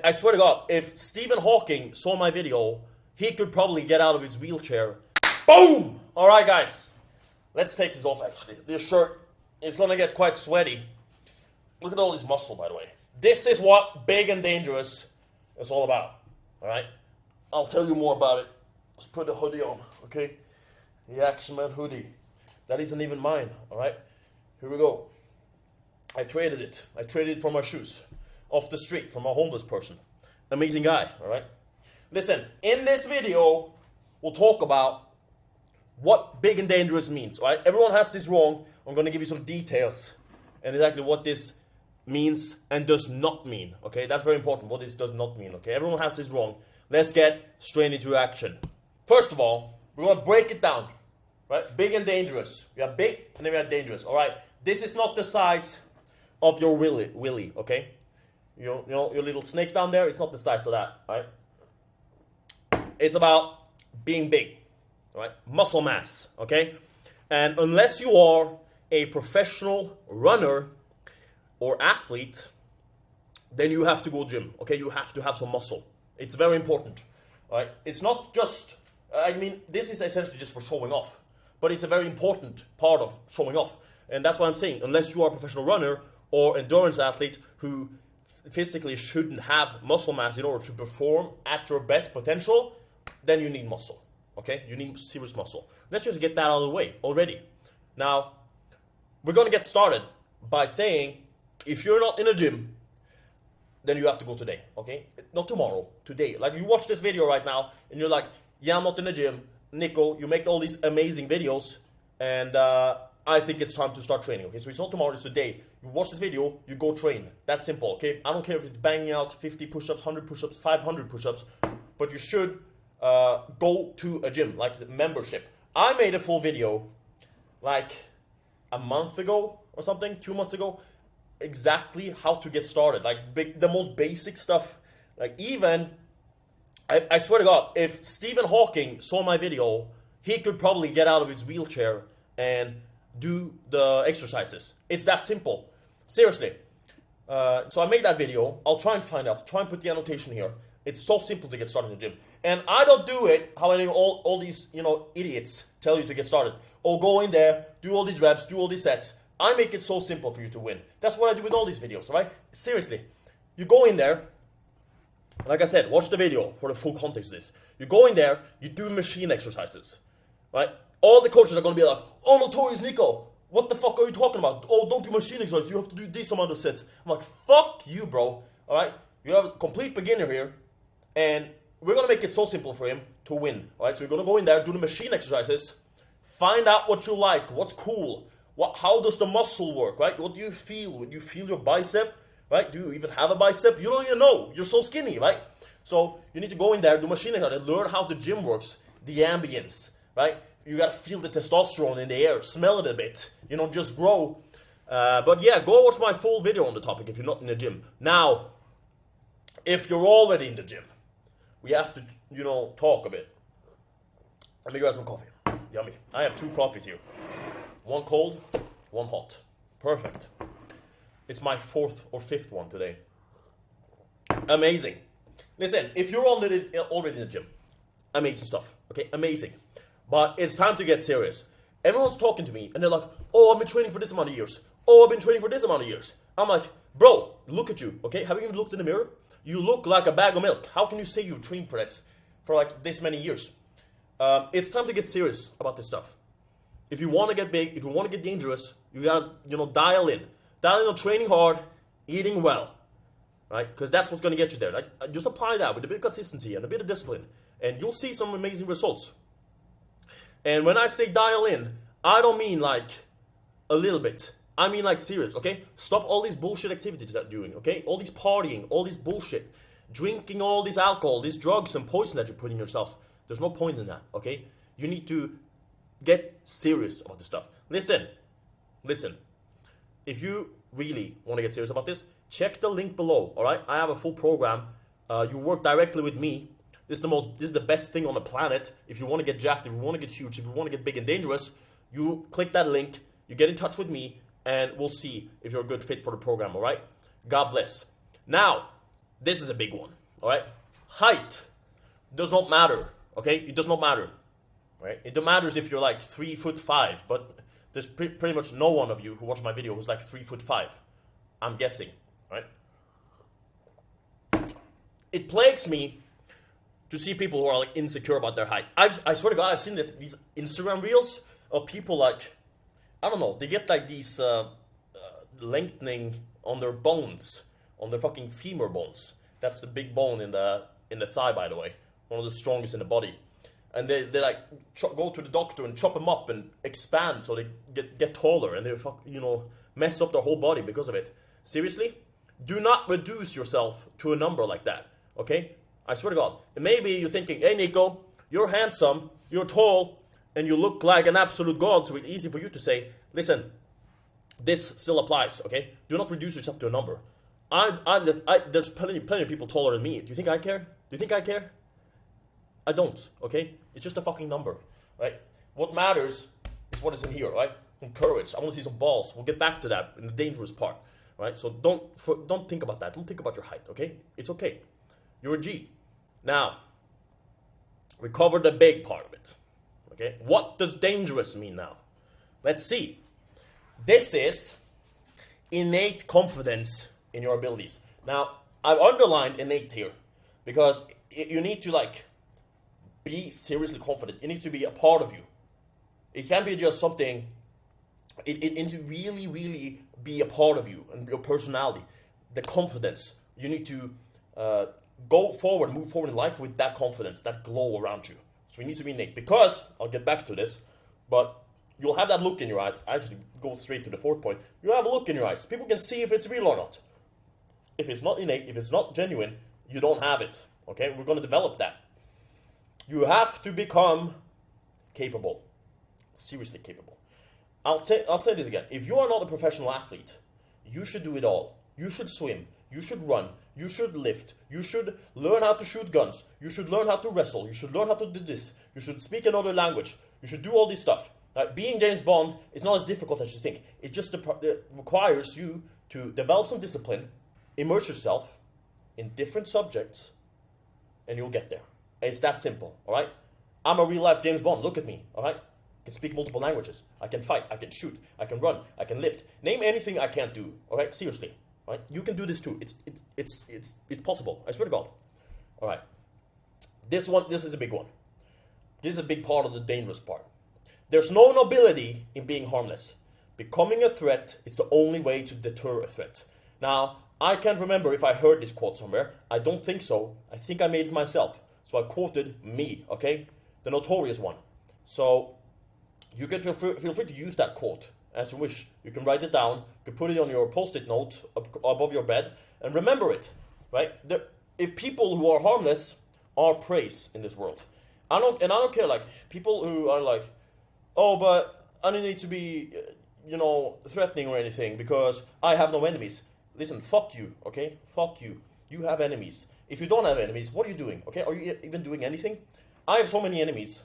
I swear to God, if Stephen Hawking saw my video, he could probably get out of his wheelchair. Boom! Alright guys, let's take this off actually. This shirt is gonna get quite sweaty. Look at all this muscle, by the way. This is what big and dangerous is all about. Alright? I'll tell you more about it. Let's put the hoodie on, okay? The Action Man hoodie. That isn't even mine, alright? Here we go. I traded it. I traded it for my shoes. Off the street from a homeless person. Amazing guy, alright? Listen, in this video, we'll talk about what big and dangerous means, alright? Everyone has this wrong. I'm gonna give you some details and exactly what this means and does not mean, okay? That's very important, what this does not mean, okay? Everyone has this wrong. Let's get straight into action. First of all, we're gonna break it down, right? Big and dangerous. We have big and then we have dangerous, alright? This is not the size of your willy, okay? You know, your little snake down there, it's not the size of that, right? It's about being big, right? Muscle mass, okay? And unless you are a professional runner or athlete, then you have to go gym, okay? You have to have some muscle. It's very important, right? It's not just, I mean, this is essentially just for showing off, but it's a very important part of showing off. And that's why I'm saying, unless you are a professional runner or endurance athlete who physically shouldn't have muscle mass in order to perform at your best potential, then you need muscle, okay? You need serious muscle. Let's just get that out of the way already. Now, we're gonna get started by saying, if you're not in a gym, then you have to go today, okay? Not tomorrow, today. Like, you watch this video right now, and you're like, yeah, I'm not in the gym. Nico, you make all these amazing videos, and I think it's time to start training, okay? So it's not tomorrow, it's today. You watch this video, you go train. That's simple, okay? I don't care if it's banging out 50 push-ups, 100 push-ups, 500 push-ups, but you should go to a gym, like the membership. I made a full video, like, a month ago or something, 2 months ago, exactly how to get started, like the most basic stuff. Like, even, I swear to God, if Stephen Hawking saw my video, he could probably get out of his wheelchair and do the exercises. It's that simple. Seriously. So I made that video. I'll try and find out. Try and put the annotation here. It's so simple to get started in the gym. And I don't do it how all these, idiots tell you to get started. Oh, go in there, do all these reps, do all these sets. I make it so simple for you to win. That's what I do with all these videos, alright? Seriously. You go in there, like I said, watch the video for the full context of this. You go in there, you do machine exercises, right? All the coaches are going to be like, oh, notorious Nico, what the fuck are you talking about? Oh, don't do machine exercises, you have to do this amount of sets. I'm like, fuck you, bro, alright? You have a complete beginner here, and we're going to make it so simple for him to win, alright? So you're going to go in there, do the machine exercises, find out what you like, what's cool, how does the muscle work, right? What do you feel? When you feel your bicep, right? Do you even have a bicep? You don't even know. You're so skinny, right? So you need to go in there, do machine exercise, learn how the gym works, the ambience, right? You gotta feel the testosterone in the air, smell it a bit, just grow. But yeah, go watch my full video on the topic if you're not in the gym. Now, if you're already in the gym, we have to, talk a bit. Let me grab some coffee. Yummy. I have 2 coffees here. One cold, one hot. Perfect. It's my 4th or 5th one today. Amazing. Listen, if you're already in the gym, amazing stuff, okay? Amazing. But it's time to get serious. Everyone's talking to me, and they're like, oh, I've been training for this amount of years. Oh, I've been training for this amount of years. I'm like, bro, look at you, okay? Have you even looked in the mirror? You look like a bag of milk. How can you say you've trained for this for like this many years? It's time to get serious about this stuff. If you want to get big, if you want to get dangerous, you gotta, dial in. Dial in on training hard, eating well, right? Because that's what's going to get you there. Like, just apply that with a bit of consistency and a bit of discipline, and you'll see some amazing results. And when I say dial in, I don't mean like a little bit. I mean like serious, okay? Stop all these bullshit activities that you're doing, okay? All these partying, all this bullshit, drinking all this alcohol, these drugs and poison that you're putting in yourself. There's no point in that, okay? You need to get serious about this stuff. Listen. If you really want to get serious about this, check the link below, alright? I have a full program. You work directly with me. This is the best thing on the planet. If you want to get jacked, if you want to get huge, if you want to get big and dangerous, you click that link, you get in touch with me, and we'll see if you're a good fit for the program, alright? God bless. Now, This is a big one, all right? Height does not matter, okay? It does not matter, right? It matters if you're like 3'5", but there's pretty much no one of you who watched my video who's like 3'5". I'm guessing, right? It plagues me to see people who are like insecure about their height. I swear to God, I've seen these Instagram reels of people like, I don't know, they get like these lengthening on their bones, on their fucking femur bones. That's the big bone in the thigh, by the way, one of the strongest in the body. And they like go to the doctor and chop them up and expand so they get taller, and they mess up their whole body because of it. Seriously, do not reduce yourself to a number like that. Okay, I swear to God. And maybe you're thinking, hey Nico, you're handsome, you're tall, and you look like an absolute god, so it's easy for you to say, listen, this still applies. Okay, do not reduce yourself to a number. There's plenty of people taller than me. Do you think I care? Do you think I care? I don't, okay? It's just a fucking number, right? What matters is what is in here, right? And courage. I want to see some balls. We'll get back to that in the dangerous part, right? So don't think about that. Don't think about your height, okay? It's okay. You're a G. Now, we covered the big part of it, okay? What does dangerous mean now? Let's see. This is innate confidence in your abilities. Now, I've underlined innate here because you need to like be seriously confident. It needs to be a part of you. It can't be just something. It needs to really, really be a part of you and your personality. The confidence. You need to go forward, move forward in life with that confidence, that glow around you. So it needs to be innate. Because, I'll get back to this, but you'll have that look in your eyes. I actually go straight to the fourth point. You have a look in your eyes. People can see if it's real or not. If it's not innate, if it's not genuine, you don't have it. Okay? We're going to develop that. You have to become capable. Seriously capable. I'll say this again. If you are not a professional athlete, you should do it all. You should swim. You should run. You should lift. You should learn how to shoot guns. You should learn how to wrestle. You should learn how to do this. You should speak another language. You should do all this stuff. Being James Bond is not as difficult as you think. It just requires you to develop some discipline, immerse yourself in different subjects, and you'll get there. It's that simple, all right? I'm a real-life James Bond. Look at me, all right? I can speak multiple languages. I can fight. I can shoot. I can run. I can lift. Name anything I can't do, all right? Seriously, all right? You can do this too. It's possible. I swear to God. All right. This is a big one. This is a big part of the dangerous part. There's no nobility in being harmless. Becoming a threat is the only way to deter a threat. Now, I can't remember if I heard this quote somewhere. I don't think so. I think I made it myself. So I quoted me, okay? The notorious one. So you can feel free to use that quote as you wish. You can write it down. You can put it on your post-it note above your bed. And remember it, right? If people who are harmless are praised in this world. I don't care, like, people who are like, oh, but I don't need to be, threatening or anything because I have no enemies. Listen, fuck you, okay? Fuck you. You have enemies. If you don't have enemies, what are you doing, okay? Are you even doing anything? I have so many enemies.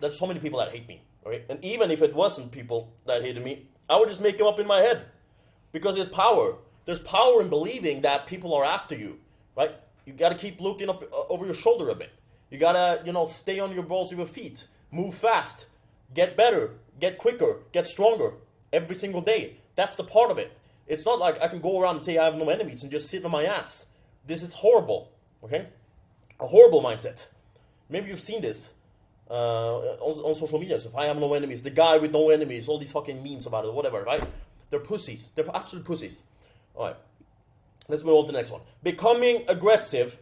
There's so many people that hate me, okay? And even if it wasn't people that hated me, I would just make them up in my head. Because it's power. There's power in believing that people are after you, right? You gotta keep looking up over your shoulder a bit. You gotta, stay on your balls of your feet. Move fast. Get better. Get quicker. Get stronger. Every single day. That's the part of it. It's not like I can go around and say I have no enemies and just sit on my ass. This is horrible, okay? A horrible mindset. Maybe you've seen this on social media. So if I have no enemies, the guy with no enemies, all these fucking memes about it, whatever, right? They're pussies. They're absolute pussies. All right. Let's move on to the next one. Becoming aggressive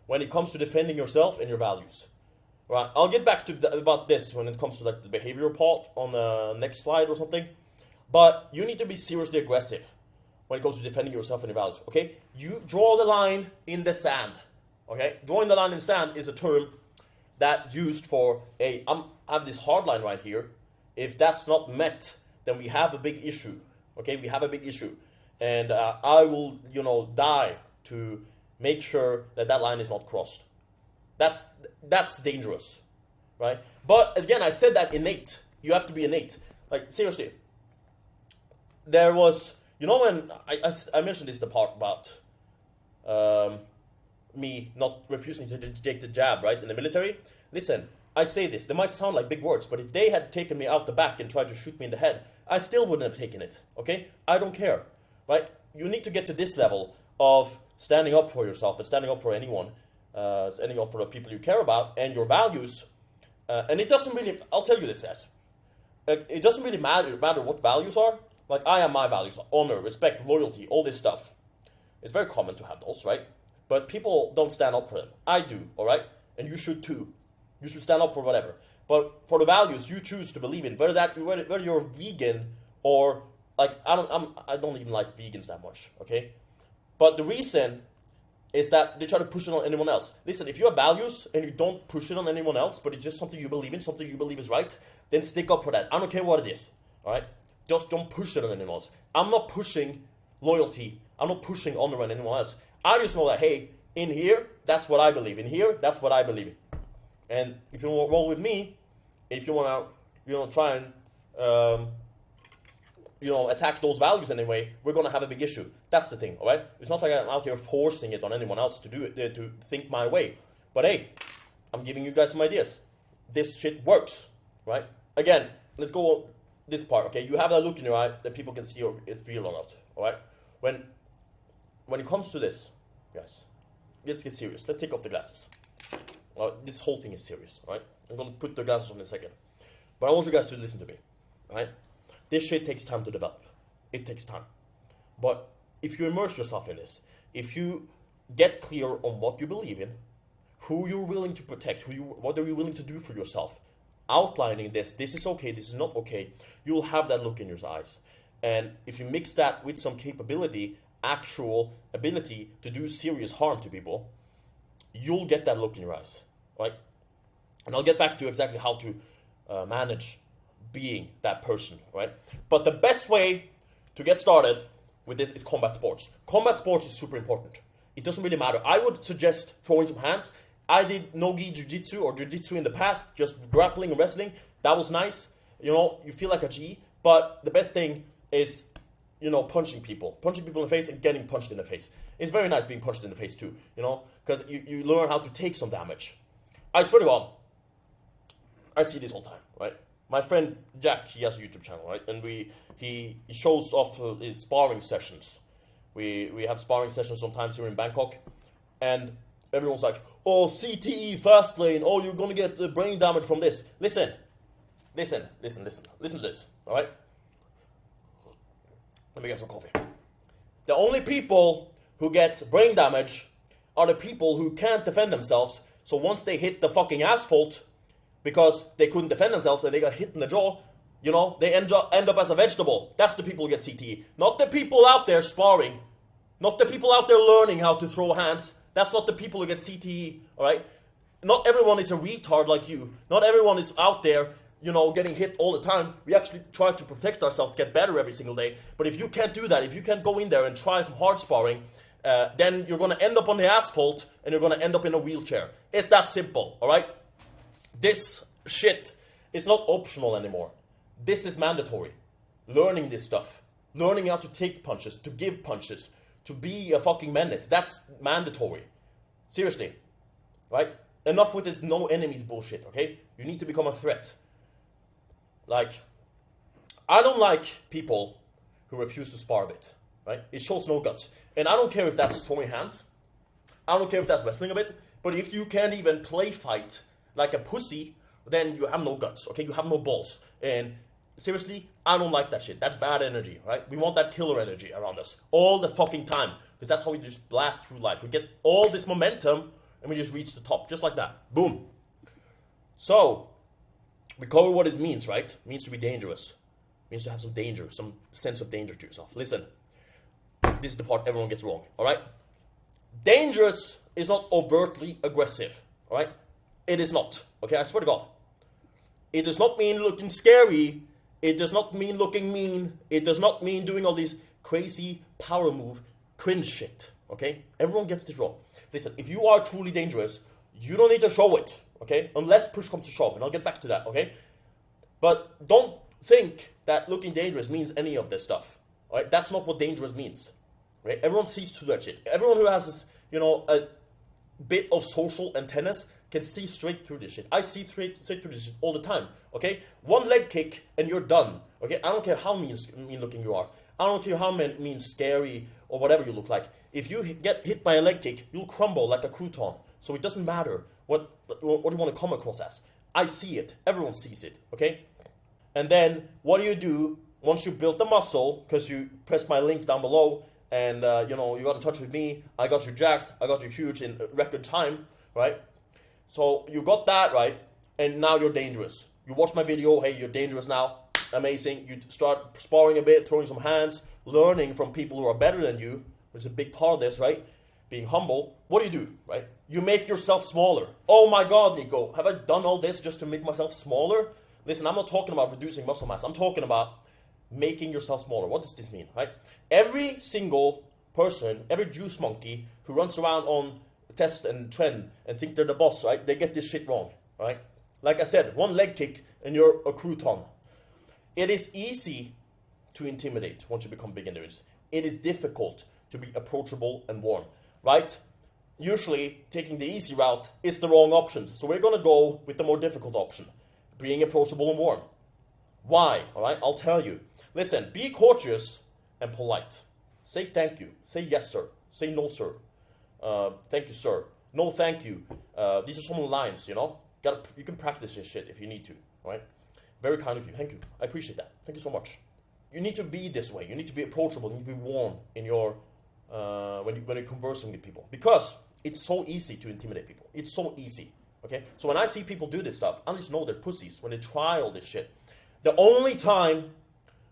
when it comes to defending yourself and your values. All right. I'll get back to about this when it comes to like the behavioral part on the next slide or something. But you need to be seriously aggressive when it comes to defending yourself and your values, okay? You draw the line in the sand, okay? Drawing the line in the sand is a term that's used for I have this hard line right here. If that's not met, then we have a big issue, okay? We have a big issue. And I will, die to make sure that line is not crossed. That's dangerous, right? But again, I said that innate. You have to be innate. Like, seriously. There was, when I mentioned this, the part about me not refusing to take the jab, right, in the military. Listen, I say this, they might sound like big words, but if they had taken me out the back and tried to shoot me in the head, I still wouldn't have taken it, okay? I don't care, right? You need to get to this level of standing up for yourself and standing up for anyone, standing up for the people you care about and your values. And it doesn't really, I'll tell you this, guys. It doesn't really matter what values are. Like, I have my values, honor, respect, loyalty, all this stuff. It's very common to have those, right? But people don't stand up for them. I do, all right? And you should too. You should stand up for whatever. But for the values you choose to believe in, whether you're vegan or, like, I don't even like vegans that much, okay? But the reason is that they try to push it on anyone else. Listen, if you have values and you don't push it on anyone else, but it's just something you believe in, something you believe is right, then stick up for that. I don't care what it is, all right? Just don't push it on anyone else. I'm not pushing loyalty. I'm not pushing honor on anyone else. I just know that, hey, in here, that's what I believe. In here, that's what I believe in. And if you want to roll with me, if you want to, try and, attack those values anyway, we're going to have a big issue. That's the thing, all right? It's not like I'm out here forcing it on anyone else to do it, to think my way. But hey, I'm giving you guys some ideas. This shit works, right? Again, let's go this part, okay? You have that look in your eye that people can see if it's real or not, all right? When it comes to this, guys, let's get serious. Let's take off the glasses. Well, this whole thing is serious, right? I'm going to put the glasses on in a second. But I want you guys to listen to me, right? This shit takes time to develop. It takes time. But if you immerse yourself in this, if you get clear on what you believe in, who you're willing to protect, what are you willing to do for yourself, outlining this is okay, this is not okay, you'll have that look in your eyes. And if you mix that with some capability, actual ability to do serious harm to people, you'll get that look in your eyes, right? And I'll get back to exactly how to manage being that person, right? But the best way to get started with this is combat sports. Combat sports is super important. It doesn't really matter. I would suggest throwing some hands. I did no-gi jiu-jitsu or jiu-jitsu in the past, just grappling and wrestling. That was nice. You feel like a G. But the best thing is, punching people. Punching people in the face and getting punched in the face. It's very nice being punched in the face too, because you learn how to take some damage. I swear to God, I see this all the time, right? My friend Jack, he has a YouTube channel, right? And he shows off his sparring sessions. We have sparring sessions sometimes here in Bangkok, and everyone's like, oh, CTE fast lane, oh, you're gonna get brain damage from this. Listen to this, all right? Let me get some coffee. The only people who get brain damage are the people who can't defend themselves. So once they hit the fucking asphalt because they couldn't defend themselves and they got hit in the jaw, they end up as a vegetable. That's the people who get CTE. Not the people out there sparring. Not the people out there learning how to throw hands. That's not the people who get CTE, all right? Not everyone is a retard like you. Not everyone is out there, getting hit all the time. We actually try to protect ourselves, get better every single day. But if you can't do that, if you can't go in there and try some hard sparring, then you're going to end up on the asphalt and you're going to end up in a wheelchair. It's that simple, all right? This shit is not optional anymore. This is mandatory. Learning this stuff. Learning how to take punches, to give punches, to be a fucking menace. That's mandatory. Seriously. Right? Enough with this no enemies bullshit, okay? You need to become a threat. Like, I don't like people who refuse to spar a bit, right? It shows no guts. And I don't care if that's throwing hands. I don't care if that's wrestling a bit. But if you can't even play fight like a pussy, then you have no guts, okay? You have no balls. And seriously, I don't like that shit. That's bad energy, right? We want that killer energy around us all the fucking time. Because that's how we just blast through life. We get all this momentum and we just reach the top. Just like that. Boom. So, we cover what it means, right? It means to be dangerous. It means to have some danger, some sense of danger to yourself. Listen, this is the part everyone gets wrong, all right? Dangerous is not overtly aggressive, all right? It is not, okay? I swear to God. It does not mean looking scary. It does not mean looking mean. It does not mean doing all these crazy power move cringe shit, okay? Everyone gets this wrong. Listen, if you are truly dangerous, you don't need to show it, okay? Unless push comes to shove, and I'll get back to that, okay? But don't think that looking dangerous means any of this stuff, all right? That's not what dangerous means, right? Everyone sees through that shit. Everyone who has this a bit of social antennas can see straight through this shit. I see straight through this shit all the time, okay? One leg kick and you're done, okay? I don't care how mean looking you are. I don't care how mean, scary, or whatever you look like. If you get hit by a leg kick, you'll crumble like a crouton. So it doesn't matter what you want to come across as. I see it. Everyone sees it, okay? And then what do? Once you build the muscle, because you press my link down below, and you got in touch with me, I got you jacked, I got you huge in record time, right? So you got that, right? And now you're dangerous. You watch my video, hey, you're dangerous now. Amazing. You start sparring a bit, throwing some hands, learning from people who are better than you, which is a big part of this, right? Being humble. What do, right? You make yourself smaller. Oh my God, Nico, have I done all this just to make myself smaller? Listen, I'm not talking about reducing muscle mass. I'm talking about making yourself smaller. What does this mean, right? Every single person, every juice monkey who runs around on test and trend and think they're the boss, right? They get this shit wrong, right? Like I said, one leg kick and you're a crouton. It is easy to intimidate once you become big in this. It is difficult to be approachable and warm, right? Usually, taking the easy route is the wrong option. So we're gonna go with the more difficult option, being approachable and warm. Why? All right, I'll tell you. Listen, be courteous and polite. Say thank you. Say yes, sir. Say no, sir. Thank you, sir. No, thank you. These are some lines, You can practice this shit if you need to, all right? Very kind of you. Thank you. I appreciate that. Thank you so much. You need to be this way. You need to be approachable. You need to be warm in your when you're conversing with people, because it's so easy to intimidate people. It's so easy. Okay. So when I see people do this stuff, I just know they're pussies when they try all this shit. The only time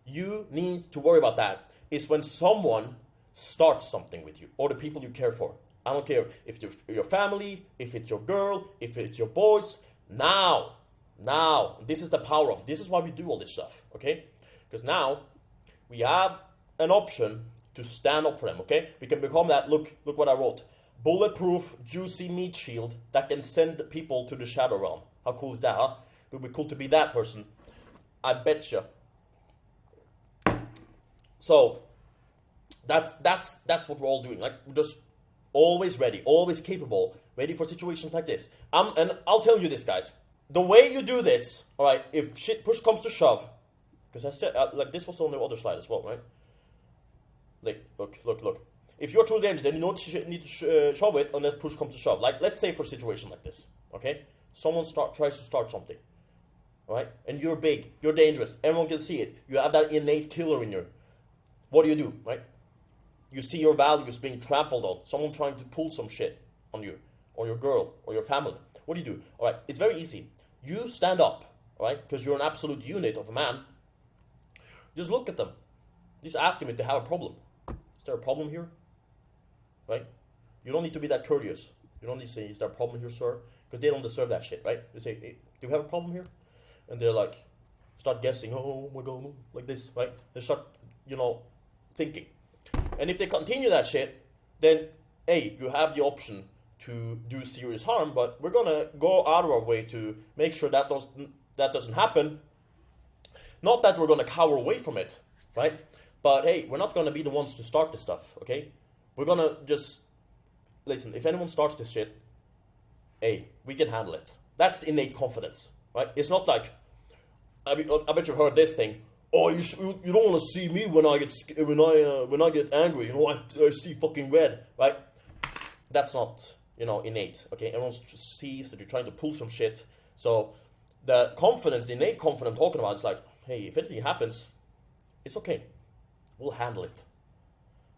you need to worry about that is when someone starts something with you or the people you care for. I don't care if it's your family, if it's your girl, if it's your boys. Now, this is the power of. This is why we do all this stuff, okay? Because now we have an option to stand up for them, okay? We can become that. Look what I wrote. Bulletproof, juicy meat shield that can send people to the shadow realm. How cool is that, huh? It would be cool to be that person. I betcha. So that's what we're all doing. Like, we're just always ready, always capable, ready for situations like this. And I'll tell you this, guys. The way you do this, all right, if shit push comes to shove, because I said, like, this was on the other slide as well, right? Like, look. If you're truly dangerous, then you don't need to shove it unless push comes to shove. Like, let's say for a situation like this, okay? Someone tries to start something, all right? And you're big, you're dangerous, everyone can see it. You have that innate killer in you. What do, right? You see your values being trampled on, someone trying to pull some shit on you, or your girl, or your family. What do? All right, it's very easy. You stand up, all right, because you're an absolute unit of a man. Just look at them. Just ask them if they have a problem. Is there a problem here? Right? You don't need to be that courteous. You don't need to say, is there a problem here, sir? Because they don't deserve that shit, right? They say, hey, do you have a problem here? And they're like, start guessing, oh my God, like this, right? They start, thinking. And if they continue that shit, then, hey, you have the option to do serious harm, but we're gonna go out of our way to make sure that doesn't happen. Not that we're gonna cower away from it, right? But hey, we're not gonna be the ones to start this stuff, okay? We're gonna just listen. If anyone starts this shit, hey, we can handle it. That's the innate confidence, right? It's not like I bet you heard this thing. Oh, you don't want to see me when I get angry. I see fucking red, right? That's not innate. Okay, everyone just sees that you're trying to pull some shit. So the confidence, the innate confidence I'm talking about, is like, hey, if anything happens, it's okay. We'll handle it.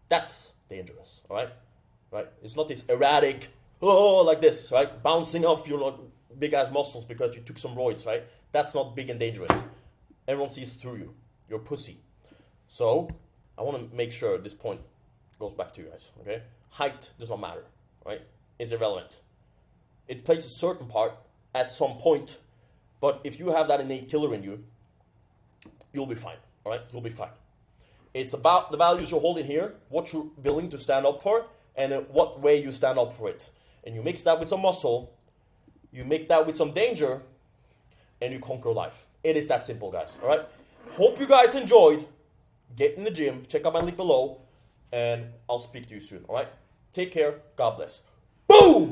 That's dangerous. All right, right? It's not this erratic, like this, right? Bouncing off your big ass muscles because you took some roids, right? That's not big and dangerous. Everyone sees through you. You're a pussy. So I want to make sure this point goes back to you guys. Okay, height does not matter, right? It's irrelevant. It plays a certain part at some point, but if you have that innate killer in you, you'll be fine. All right, you'll be fine. It's about the values you're holding here, what you're willing to stand up for, and what way you stand up for it. And you mix that with some muscle, you make that with some danger, and you conquer life. It is that simple, guys. All right. Hope you guys enjoyed. Get in the gym. Check out my link below, and I'll speak to you soon. All right. Take care. God bless. Boom!